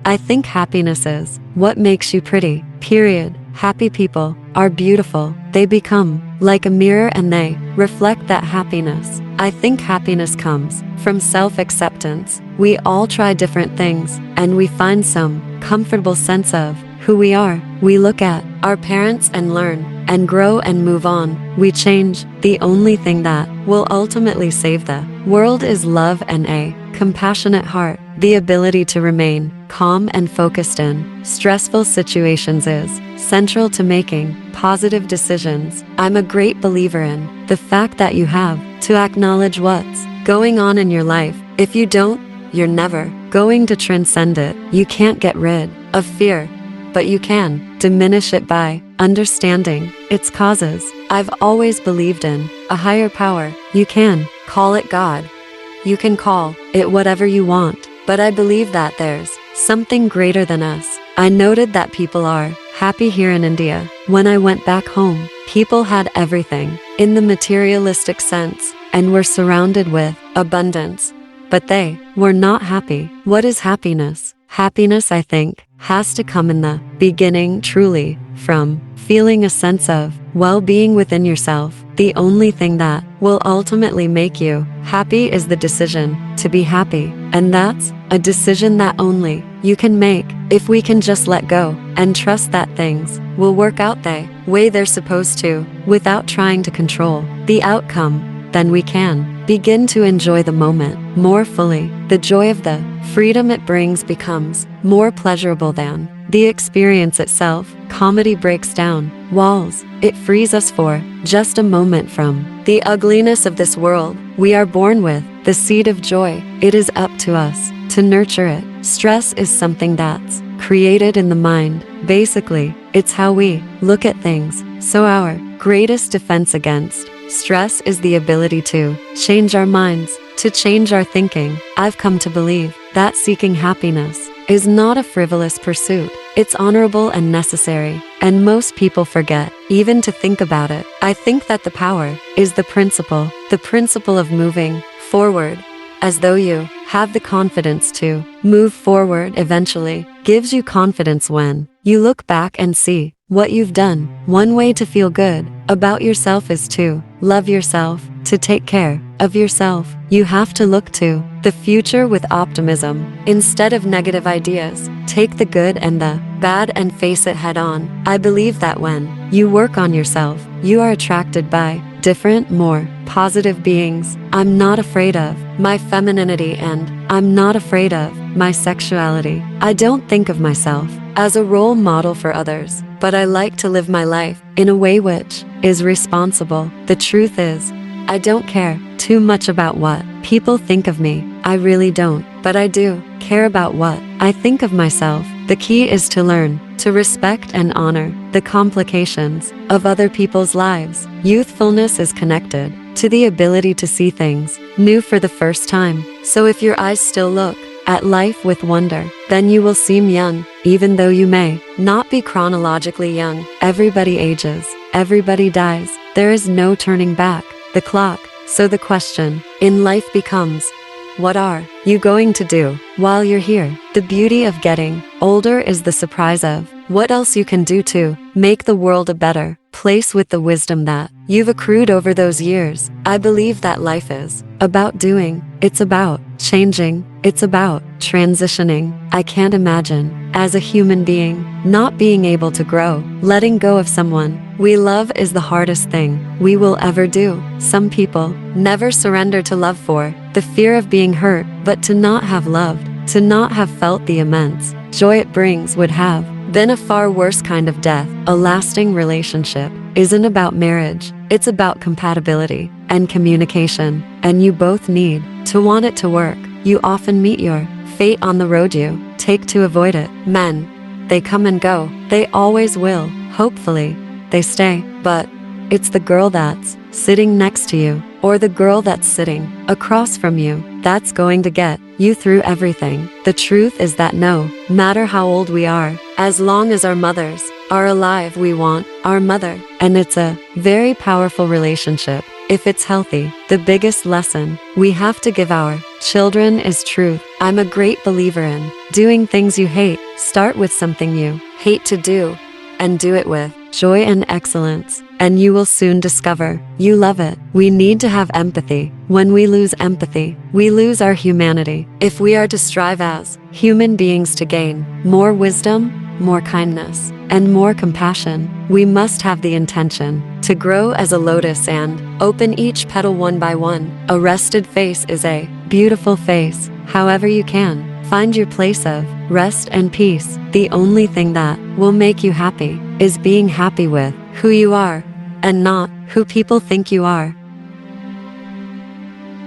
I think happiness is what makes you pretty, period. Happy people are beautiful. They become like a mirror and they reflect that happiness. I think happiness comes from self-acceptance. We all try different things and we find some comfortable sense of who we are. We look at our parents and learn and grow and move on. We change. The only thing that will ultimately save the world is love and a compassionate heart. The ability to remain calm and focused in stressful situations is central to making positive decisions. I'm a great believer in the fact that you have to acknowledge what's going on in your life. If you don't, you're never going to transcend it. You can't get rid of fear, but you can diminish it by understanding its causes. I've always believed in a higher power. You can call it God. You can call it whatever you want, but I believe that there's something greater than us. I noted that people are happy here in India. When I went back home, people had everything in the materialistic sense and were surrounded with abundance, but they were not happy. What is happiness? Happiness, I think, has to come in the beginning truly from feeling a sense of well-being within yourself. The only thing that will ultimately make you happy is the decision to be happy. And that's a decision that only you can make. If we can just let go and trust that things will work out the way they're supposed to without trying to control the outcome, then we can begin to enjoy the moment more fully. The joy of the freedom it brings becomes more pleasurable than the experience itself. Comedy breaks down walls. It frees us for just a moment from the ugliness of this world. We are born with the seed of joy. It is up to us to nurture it. Stress is something that's created in the mind. Basically, it's how we look at things. So our greatest defense against stress is the ability to change our minds, to change our thinking. I've come to believe that seeking happiness is not a frivolous pursuit. It's honorable and necessary, and most people forget even to think about it. I think that the power is the principle of moving forward, as though you have the confidence to move forward eventually. Gives you confidence when you look back and see what you've done. One way to feel good about yourself is to love yourself, to take care of yourself. You have to look to the future with optimism instead of negative ideas. Take the good and the bad and face it head on. I believe that when you work on yourself, you are attracted by different, more positive beings. I'm not afraid of my femininity and I'm not afraid of my sexuality. I don't think of myself as a role model for others, but I like to live my life in a way which is responsible. The truth is, I don't care too much about what people think of me. I really don't, but I do care about what I think of myself. The key is to learn to respect and honor the complications of other people's lives. Youthfulness is connected to the ability to see things new for the first time. So if your eyes still look at life with wonder, then you will seem young, even though you may not be chronologically young. Everybody ages, everybody dies. There is no turning back the clock. So the question in life becomes, what are you going to do while you're here? The beauty of getting older is the surprise of what else you can do to make the world a better place with the wisdom that you've accrued over those years. I believe that life is about doing, it's about changing, it's about transitioning. I can't imagine, as a human being, not being able to grow. Letting go of someone we love is the hardest thing we will ever do. Some people never surrender to love for the fear of being hurt, but to not have loved, to not have felt the immense joy it brings would have been a far worse kind of death. A lasting relationship isn't about marriage, it's about compatibility and communication, and you both need to want it to work. You often meet your fate on the road you take to avoid it. Men, they come and go, they always will. Hopefully, they stay, but it's the girl that's sitting next to you, or the girl that's sitting across from you, that's going to get you through everything. The truth is that no matter how old we are, as long as our mothers are alive, we want our mother. And it's a very powerful relationship. if it's healthy. The biggest lesson we have to give our children is truth. I'm a great believer in doing things you hate. Start with something you hate to do and do it with joy and excellence, and you will soon discover you love it. We need to have empathy. When we lose empathy, we lose our humanity. If we are to strive as human beings to gain more wisdom, more kindness, and more compassion, we must have the intention to grow as a lotus and open each petal one by one. A rested face is a beautiful face. However you can, find your place of rest and peace. The only thing that will make you happy is being happy with who you are and not who people think you are.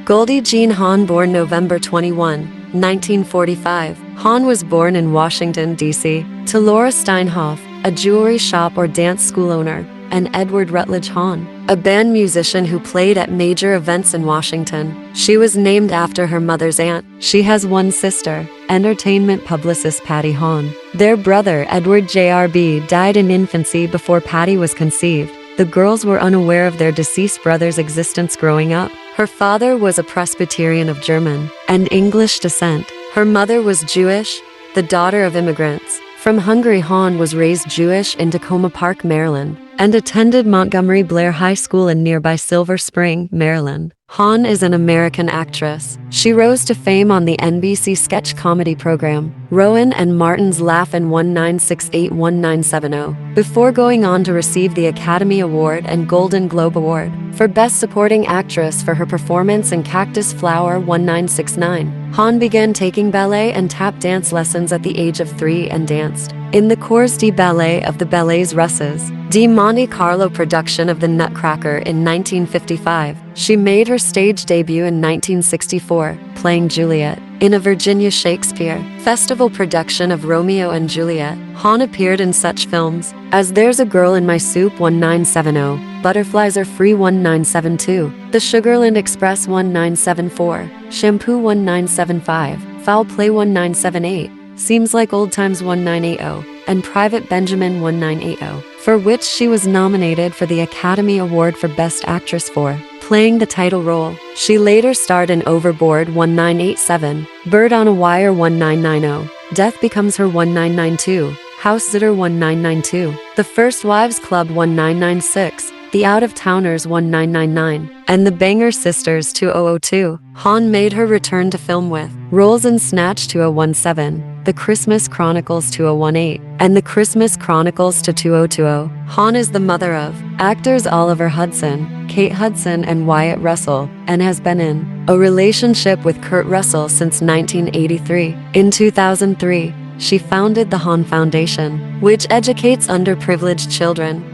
Goldie Jean Hawn, born November 21, 1945. Hawn was born in Washington, D.C., to Laura Steinhoff, a jewelry shop or dance school owner, and Edward Rutledge Hawn, a band musician who played at major events in Washington. She was named after her mother's aunt. She has one sister, entertainment publicist Patty Hawn. Their brother, Edward J.R.B., died in infancy before Patty was conceived. The girls were unaware of their deceased brother's existence growing up. Her father was a Presbyterian of German and English descent. Her mother was Jewish, the daughter of immigrants from Hungary. Hawn was raised Jewish in Tacoma Park, Maryland, and attended Montgomery Blair High School in nearby Silver Spring, Maryland. Hawn is an American actress. She rose to fame on the NBC sketch comedy program Rowan and Martin's Laugh in 1968-1970, before going on to receive the Academy Award and Golden Globe Award for Best Supporting Actress for her performance in Cactus Flower 1969. Hawn began taking ballet and tap dance lessons at the age of 3 and danced in the Corps de Ballet of the Ballets Russes de Monte Carlo production of The Nutcracker in 1955. She made her stage debut in 1964, playing Juliet in a Virginia Shakespeare Festival production of Romeo and Juliet. Hawn appeared in such films as There's a Girl in My Soup 1970, Butterflies Are Free 1972, The Sugarland Express 1974, Shampoo 1975, Foul Play 1978, Seems Like Old Times 1980, and Private Benjamin 1980, for which she was nominated for the Academy Award for Best Actress for playing the title role. She later starred in Overboard 1987, Bird on a Wire 1990, Death Becomes Her 1992, House Sitter 1992, The First Wives Club 1996, The Out of Towners 1999, and The Banger Sisters 2002. Hawn made her return to film with roles in Snatch 2017, The Christmas Chronicles 2018, and The Christmas Chronicles to 2020. Hawn is the mother of actors Oliver Hudson, Kate Hudson, and Wyatt Russell, and has been in a relationship with Kurt Russell since 1983. In 2003, she founded the Hawn Foundation, which educates underprivileged children